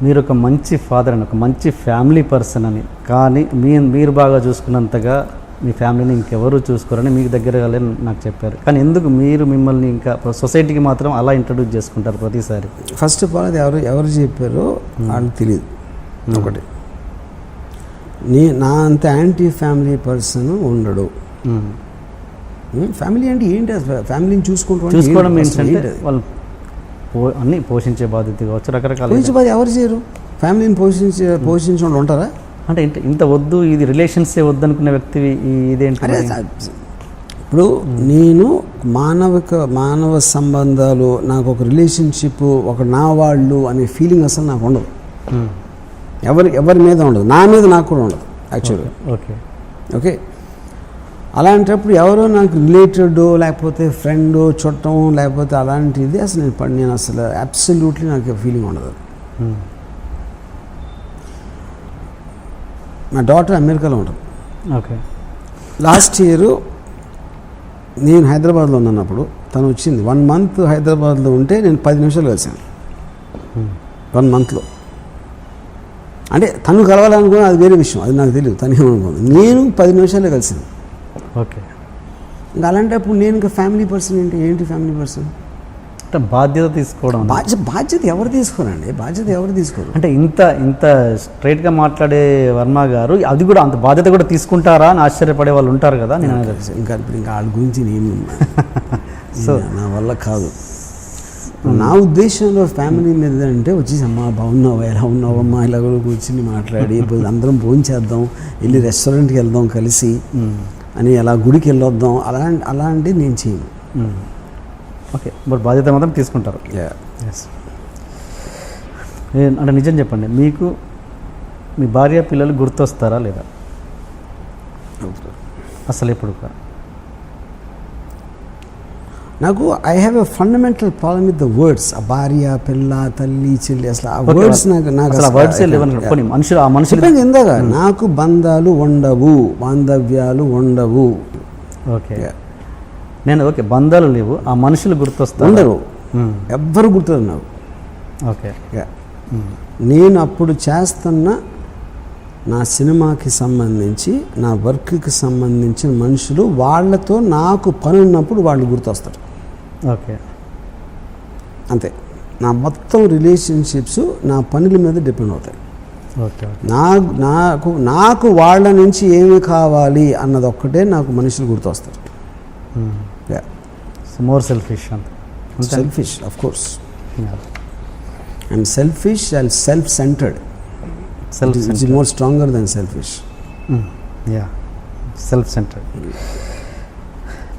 మీరు ఒక మంచి ఫాదర్ అని, ఒక మంచి ఫ్యామిలీ పర్సన్ అని, కానీ మీరు బాగా చూసుకున్నంతగా మీ ఫ్యామిలీని ఇంకెవరు చూసుకోరని మీకు దగ్గర వాళ్ళని నాకు చెప్పారు. కానీ ఎందుకు మీరు మిమ్మల్ని ఇంకా సొసైటీకి మాత్రం అలా ఇంట్రడ్యూస్ చేసుకుంటారు ప్రతిసారి? ఫస్ట్ ఆఫ్ ఆల్ అది ఎవరు చెప్పారో వాళ్ళకి తెలియదు. ఒకటి, నా అంత యాంటీ ఫ్యామిలీ పర్సన్ ఉండడు. ఫ్యామిలీ అంటే ఏంటి? ఫ్యామిలీని చూసుకోవడం ఏంటంటే వాళ్ళు అన్నీ పోషించే బాధ్యత కావచ్చు, రకరకాల బాధ్యత ఎవరు చేయరు. ఫ్యామిలీని పోషించడం ఉంటారా? అంటే ఇంత వద్దు, ఇది రిలేషన్సే వద్దు అనుకునే వ్యక్తి ఇదేంటి? ఇప్పుడు నేను మానవ సంబంధాలు, నాకు ఒక రిలేషన్షిప్, ఒక నా వాళ్ళు అనే ఫీలింగ్ అసలు నాకు ఉండదు. ఎవరి మీద ఉండదు, నా మీద నాకు కూడా ఉండదు యాక్చువల్గా. ఓకే, అలాంటప్పుడు ఎవరో నాకు రిలేటెడ్, లేకపోతే ఫ్రెండ్, చుట్టం, లేకపోతే అలాంటిది అసలు నేను అసలు అబ్సల్యూట్లీ నాకు ఫీలింగ్ ఉండదు. నా డాటర్ అమెరికాలో ఉంటుంది. ఓకే, లాస్ట్ ఇయర్ నేను హైదరాబాద్లో ఉన్నప్పుడు తను వచ్చింది. 1 month హైదరాబాద్లో ఉంటే నేను 10 నిమిషాలు కలిసాను 1 monthలో. అంటే తను కలవాలనుకున్నా అది వేరే విషయం, అది నాకు తెలియదు. తను ఏమనుకోండి, నేను 10 నిమిషాలే కలిసాను. ఓకే, ఇంకా అలాంటప్పుడు నేను ఇంకా ఫ్యామిలీ పర్సన్ ఏంటి ఫ్యామిలీ పర్సన్ అంటే బాధ్యత తీసుకోవడం. బాధ్యత ఎవరు తీసుకోరండి? బాధ్యత ఎవరు తీసుకోరు? అంటే ఇంత స్ట్రైట్గా మాట్లాడే వర్మ గారు అది కూడా అంత బాధ్యత కూడా తీసుకుంటారా అని ఆశ్చర్యపడే వాళ్ళు ఉంటారు కదా. నేను ఇంకా వాళ్ళ గురించి నేను సో నా వల్ల కాదు. నా ఉద్దేశంలో ఫ్యామిలీ మీద అంటే వచ్చేసి, అమ్మా బాగున్నావా, ఎలా ఉన్నావమ్మా, ఇలా కూడా కూర్చుని మాట్లాడి అందరం భోజనం చేద్దాం, వెళ్ళి రెస్టారెంట్కి వెళ్దాం కలిసి అని, అలా గుడికి వెళ్ళొద్దాం, అలాంటివి నేను చేయను. ఓకే, మరి బాధ్యత మాత్రం తీసుకుంటారు. అంటే నిజం చెప్పండి, మీకు మీ భార్య పిల్లలు గుర్తొస్తారా లేదా? అసలు ఎప్పుడు? నాకు I have a fundamental problem with the words. ఆ భార్య, పిల్ల, తల్లి, చెల్లి, అసలు ఆ వర్డ్స్ మనుషులు ఇందాక నాకు బంధాలు ఉండవు, బాంధవ్యాలు ఉండవు. ఓకే, నేను ఓకే బంధాలు లేవు, ఆ మనుషులు గుర్తొస్తారు? ఉండరు, ఎవ్వరు గుర్తున్నారు నాకు. ఓకే, నేను అప్పుడు చేస్తున్న నా సినిమాకి సంబంధించి, నా వర్క్కి సంబంధించిన మనుషులు, వాళ్ళతో నాకు పని ఉన్నప్పుడు వాళ్ళు గుర్తొస్తారు. ఓకే, అంతే. నా మొత్తం రిలేషన్షిప్స్ నా పనుల మీద డిపెండ్ అవుతాయి. ఓకే, నాకు వాళ్ళ నుంచి ఏమి కావాలి అన్నది ఒక్కటే నాకు మనుషులు గుర్తొస్తారు. More selfish. Selfish, of course. I'm selfish and self centred. It is more stronger than selfish. Yeah, self-centered.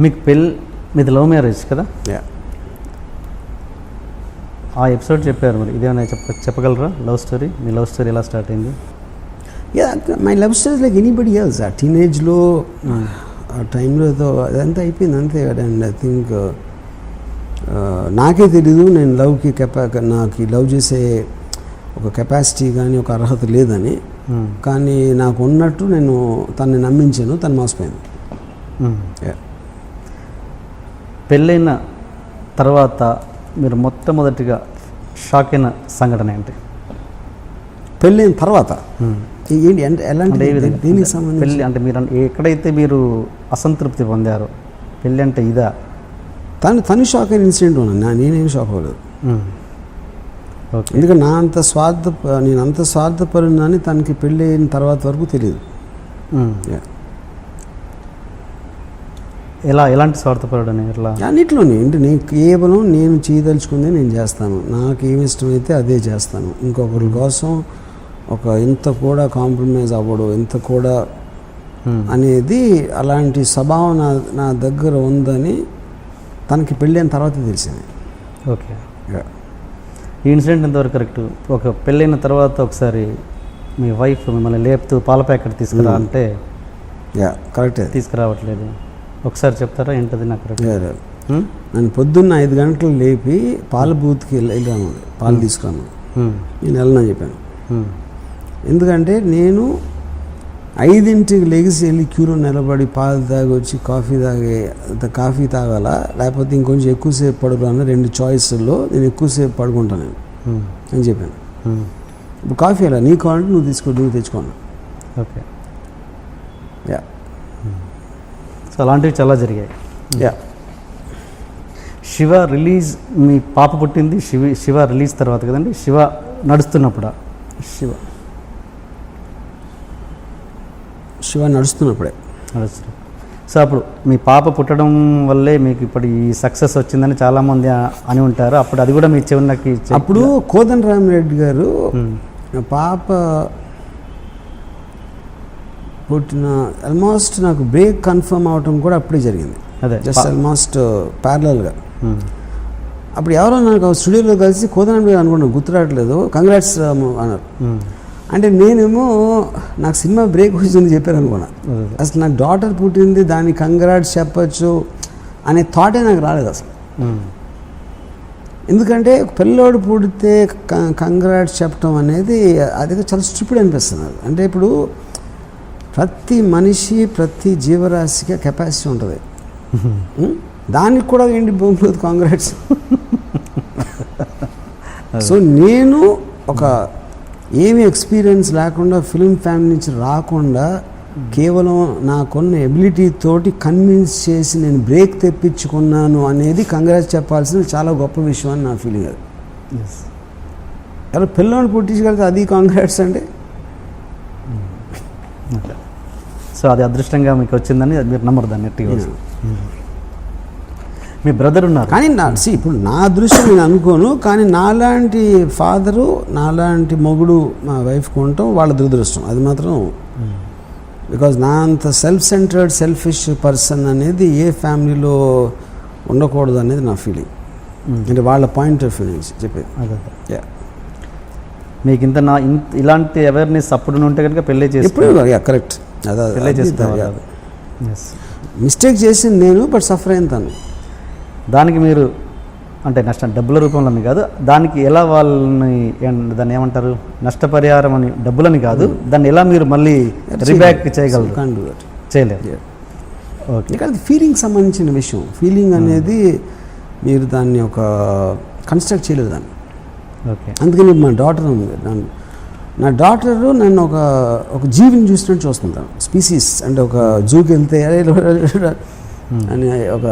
మీకు మీది లవ్ మ్యారేజ్ కదా? ఆ ఎపిసోడ్ చెప్పారు, మరి ఇదేమైనా చెప్పగలరా? లవ్ స్టోరీ, మీ లవ్ స్టోరీ ఎలా స్టార్ట్ అయింది? My love story like anybody else. ఆ టీనేజ్లో ఆ టైంలో అదంతా అయిపోయింది అంతే. అండ్ ఐ థింక్ నాకే తెలీదు నేను నాకు లవ్ చేసే ఒక కెపాసిటీ కానీ ఒక అర్హత లేదని. కానీ నాకు ఉన్నట్టు నేను తనని నమ్మించాను, తను మోసపోయింది. పెళ్ళైన తర్వాత మీరు మొట్టమొదటిగా షాక్ అయిన సంఘటన ఏంటి? పెళ్ళైన తర్వాత ఏంటి అంటే ఎలాంటి దీనికి సంబంధించి? పెళ్ళి అంటే మీరు ఎక్కడైతే మీరు అసంతృప్తి పొందారో, పెళ్ళి అంటే ఇదా? తను షాక్ అయిన ఇన్సిడెంట్ ఉన్నాను, నేనేం షాక్ అవ్వలేదు. ఎందుకంటే నేను అంత స్వార్థపరున్నాని తనకి పెళ్ళి అయిన తర్వాత వరకు తెలియదు. ఎలాంటి స్వార్థపరుడని? అన్నిట్లోనే అంటే కేవలం నేను చేయదలుచుకుందే నేను చేస్తాను, నాకు ఏమి ఇష్టమైతే అదే చేస్తాను. ఇంకొకరి కోసం ఇంత కూడా కాంప్రమైజ్ అవ్వడు, ఇంత కూడా అనేది అలాంటి స్వభావం నా దగ్గర ఉందని తనకి పెళ్ళి అయిన తర్వాత తెలిసింది. ఓకే, ఈ ఇన్సిడెంట్ ఎంతవరకు కరెక్ట్? ఒక పెళ్ళైన తర్వాత ఒకసారి మీ వైఫ్ మిమ్మల్ని లేపుతూ పాల ప్యాకెట్ తీసుకురా అంటే కరెక్ట్ తీసుకురావట్లేదు, ఒకసారి చెప్తారా ఏంటది? నాకు కరెక్ట్. నన్ను పొద్దున్న 5 గంటలు లేపి పాల బూత్కి వెళ్ళాను, పాలు తీసుకురాను. నేను వెళ్ళనని చెప్పాను. ఎందుకంటే నేను 5ంటికి లెగిసి వెళ్ళి క్యూలో నిలబడి పాలు తాగి వచ్చి కాఫీ తాగాల, లేకపోతే ఇంకొంచెం ఎక్కువసేపు పడుకోవాలన్నా 2 చాయిస్ల్లో నేను ఎక్కువసేపు పడుకుంటాను అని చెప్పాను. ఇప్పుడు కాఫీ అలా నీకు కావాలంటే నువ్వు తెచ్చుకోను. ఓకే. యా. సో అలాంటివి చాలా జరిగాయి. యా. శివ రిలీజ్, మీ పాప పుట్టింది శివ రిలీజ్ తర్వాత కదండి, శివ నడుస్తున్నప్పుడా? శివ నడుస్తున్నప్పుడే. నడుస్తున్నప్పుడు. సో అప్పుడు మీ పాప పుట్టడం వల్లే మీకు ఇప్పుడు ఈ సక్సెస్ వచ్చిందని చాలామంది అని ఉంటారు. అప్పుడు అది కూడా మీ చెవునకి అప్పుడు కోదండరామిరెడ్డి గారు పాప పుట్టిన ఆల్మోస్ట్ నాకు బ్రేక్ కన్ఫర్మ్ అవటం కూడా అప్పుడే జరిగింది. అదే జస్ట్ ఆల్మోస్ట్ ప్యారలల్గా. అప్పుడు ఎవరో నాకు స్టూడియోలో కలిసి కోదండరామిరెడ్డి గారు అనుకున్నాను, గుర్తురావట్లేదు, కంగ్రాట్స్ అన్నారు. అంటే నేనేమో నాకు సినిమా బ్రేక్ వచ్చింది చెప్పారు అనుకున్నా. అసలు నాకు డాటర్ పుట్టింది, దానికి కంగ్రాట్స్ చెప్పచ్చు అనే థాటే నాకు రాలేదు అసలు. ఎందుకంటే పిల్లోడు పుడితే కంగ్రాట్స్ చెప్పడం అనేది అది చాలా స్టూపిడ్ అనిపిస్తుంది. అంటే ఇప్పుడు ప్రతి మనిషి, ప్రతి జీవరాశికి కెపాసిటీ ఉంటుంది. దానికి కూడా ఏంటి భూమిలో కాంగ్రాట్స్. సో నేను ఒక ఏమి ఎక్స్పీరియన్స్ లేకుండా ఫిల్మ్ ఫ్యామిలీ నుంచి రాకుండా కేవలం నాకున్న ఎబిలిటీ తోటి కన్విన్స్ చేసి నేను బ్రేక్ తెప్పించుకున్నాను అనేది కంగ్రాట్స్ చెప్పాల్సిన చాలా గొప్ప విషయం అని నా ఫీలింగ్. అది ఎవరు పిల్లల్ని పుట్టించగలిగితే అది కాంగ్రాట్స్ అంటే. సో అది అదృష్టంగా మీకు వచ్చిందని మీరు నమ్మరు దాన్ని. మీ బ్రదర్ ఉన్నారు కానీ ఇప్పుడు నా అదృష్టం నేను అనుకోను, కానీ నాలాంటి ఫాదరు, నాలాంటి మొగుడు మా వైఫ్కి ఉండటం వాళ్ళ దురదృష్టం అది మాత్రం. బికాజ్ నా అంత సెల్ఫ్ సెంటర్డ్ సెల్ఫిష్ పర్సన్ అనేది ఏ ఫ్యామిలీలో ఉండకూడదు అనేది నా ఫీలింగ్. అంటే వాళ్ళ పాయింట్ ఆఫ్ వ్యూ నుంచి చెప్పేది. అదే మీకు ఇలాంటి అవేర్నెస్ అప్పుడు ఉంటే కనుక పెళ్ళి చేసి కరెక్ట్. పెళ్ళి చేస్తారు. మిస్టేక్ చేసింది నేను, బట్ సఫర్ అయిన తను. దానికి మీరు అంటే నష్టం డబ్బుల రూపంలోని కాదు, దానికి ఎలా వాళ్ళని దాన్ని ఏమంటారు, నష్టపరిహారం అని డబ్బులని కాదు, దాన్ని ఎలా మీరు మళ్ళీ రీబ్యాక్ చేయగలరు? చేయలేరు. ఓకే. ఇక అది ఫీలింగ్ సంబంధించిన విషయం. ఫీలింగ్ అనేది మీరు దాన్ని ఒక కన్స్ట్రక్ట్ చేయలేదు దాన్ని. ఓకే. అందుకని మా డాటర్ ఉంది, నా డాటరు నన్ను ఒక జీవిని చూసినట్టు చూస్తుంటాను. స్పీసీస్ అంటే ఒక జూకి వెళ్తే అని ఒక,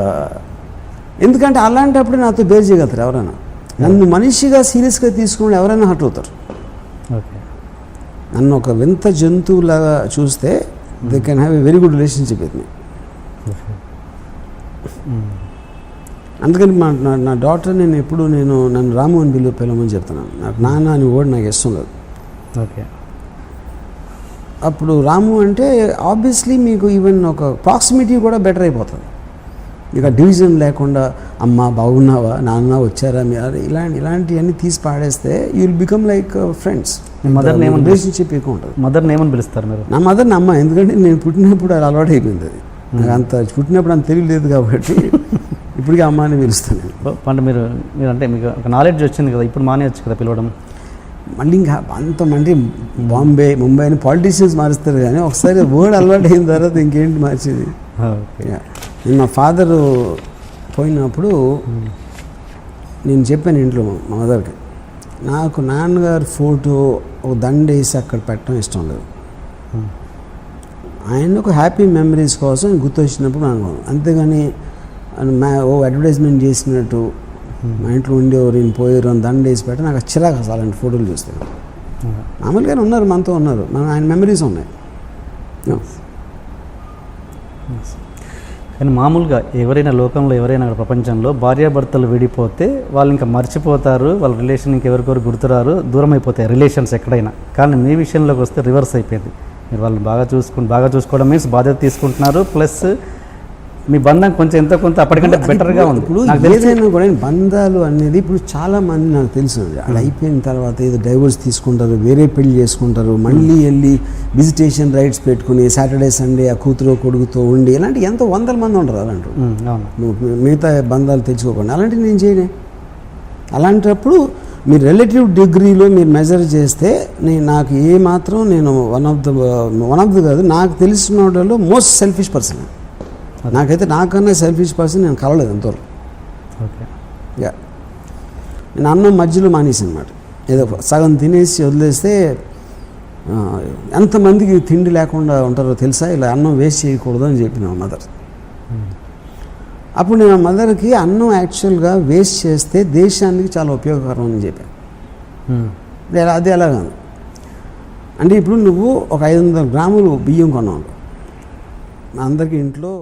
ఎందుకంటే అలాంటప్పుడు నాతో బేర్ చేయగలుగుతారు ఎవరైనా. నన్ను మనిషిగా సీరియస్గా తీసుకుని ఎవరైనా హర్ట్ అవుతారు. ఓకే. నన్ను ఒక వింత జంతువులాగా చూస్తే they can have a very good relationship with me. అందుకని నా డాటర్ నేను ఎప్పుడు నన్ను రాము అని పిలవమని చెప్తున్నాను. నాకు నాన్న అని వర్డ్ నాకు ఇష్టం లేదు. ఓకే. అప్పుడు రాము అంటే ఆబ్వియస్లీ మీకు ఈవెన్ ఒక ప్రాక్సిమిటీ కూడా బెటర్ అయిపోతుంది. ఇక డివిజన్ లేకుండా అమ్మ బాగున్నావా, నాన్న వచ్చారా, ఇలాంటివన్నీ తీసి పాడేస్తే you will become like friends. Relationship ఎక్కువ ఉంటుంది. మదర్ని ఏమని పిలుస్తారు మీరు? నా మదర్ని అమ్మ, ఎందుకంటే నేను పుట్టినప్పుడు అది అలవాటు అయిపోయింది. అది నాకు అంత పుట్టినప్పుడు అంత తెలియలేదు కాబట్టి ఇప్పటికీ అమ్మ అని పిలుస్తాను. అంటే మీరు అంటే మీకు ఒక నాలెడ్జ్ వచ్చింది కదా, ఇప్పుడు మానేయచ్చు కదా పిలవడం. మళ్ళీ ఇంకా అంతమంది బాంబే, ముంబై అని పాలిటీషియన్స్ మారుస్తారు, కానీ ఒకసారి వర్డ్ అలవాటు అయిన తర్వాత ఇంకేంటి మార్చేది. నేను మా ఫాదరు పోయినప్పుడు నేను చెప్పాను ఇంట్లో మా మదర్కి, నాకు నాన్నగారు ఫోటో ఒక దండ వేసి అక్కడ పెట్టడం ఇష్టం లేదు. ఆయన ఒక హ్యాపీ మెమరీస్ కోసం గుర్తొచ్చినప్పుడు అనుకోను, అంతేగాని అడ్వర్టైజ్మెంట్ చేసినట్టు మా ఇంట్లో ఉండేవారు నేను పోయారు అని దండ వేసి పెట్టి నాకు చిరాకు అసలు అలాంటి ఫోటోలు చూస్తాను. మామూలుగానే ఉన్నారు, మనతో ఉన్నారు, ఆయన మెమరీస్ ఉన్నాయి. కానీ మామూలుగా ఎవరైనా లోకంలో ఎవరైనా ప్రపంచంలో భార్యాభర్తలు విడిపోతే వాళ్ళు ఇంకా మర్చిపోతారు, వాళ్ళ రిలేషన్ ఇంకెవరికొరు గుర్తురారు, దూరం అయిపోతాయి రిలేషన్స్ ఎక్కడైనా. కానీ మీ విషయంలోకి వస్తే రివర్స్ అయిపోయింది. మీరు వాళ్ళని బాగా చూసుకోవడం మీన్స్ బాధ్యత తీసుకుంటున్నారు, ప్లస్ మీ బంధం కొంచెం ఎంతో కొంత అప్పటికంటే బెటర్గా ఉంది. ఇప్పుడు ఏదైనా కూడా బంధాలు అనేది ఇప్పుడు చాలామంది నాకు తెలుసు అది అయిపోయిన తర్వాత ఏదో డైవర్స్ తీసుకుంటారు, వేరే పెళ్లి చేసుకుంటారు, మళ్ళీ వెళ్ళి విజిటేషన్ రైట్స్ పెట్టుకుని సాటర్డే సండే ఆ కూతురు కొడుకుతో ఉండి ఇలాంటి ఎంతో 100 మంది ఉంటారు అలాంటి. మిగతా బంధాలు తెచ్చుకోకుండా అలాంటివి నేను చేయనే. అలాంటప్పుడు మీరు రిలేటివ్ డిగ్రీలో మీరు మెజర్ చేస్తే నాకు ఏమాత్రం నేను వన్ ఆఫ్ ద కాదు, నాకు తెలిసిన వాళ్ళలో మోస్ట్ సెల్ఫిష్ పర్సన్. నాకైతే నాకన్నా సెల్ఫిష్ పర్సన్ నేను కలవలేదు ఎంతవరకు. ఓకే. యా, నేను అన్నం మధ్యలో మానేసి అనమాట. ఏదో సగం తినేసి వదిలేస్తే ఎంతమందికి తిండి లేకుండా ఉంటారో తెలుసా, ఇలా అన్నం వేస్ట్ చేయకూడదు అని చెప్పిన మదర్. అప్పుడు నేను మదర్కి అన్నం యాక్చువల్గా వేస్ట్ చేస్తే దేశానికి చాలా ఉపయోగకరం అని చెప్పాను. అది ఎలాగా అంటే ఇప్పుడు నువ్వు ఒక 500 గ్రాములు బియ్యం కొన్నావు, అందరికీ ఇంట్లో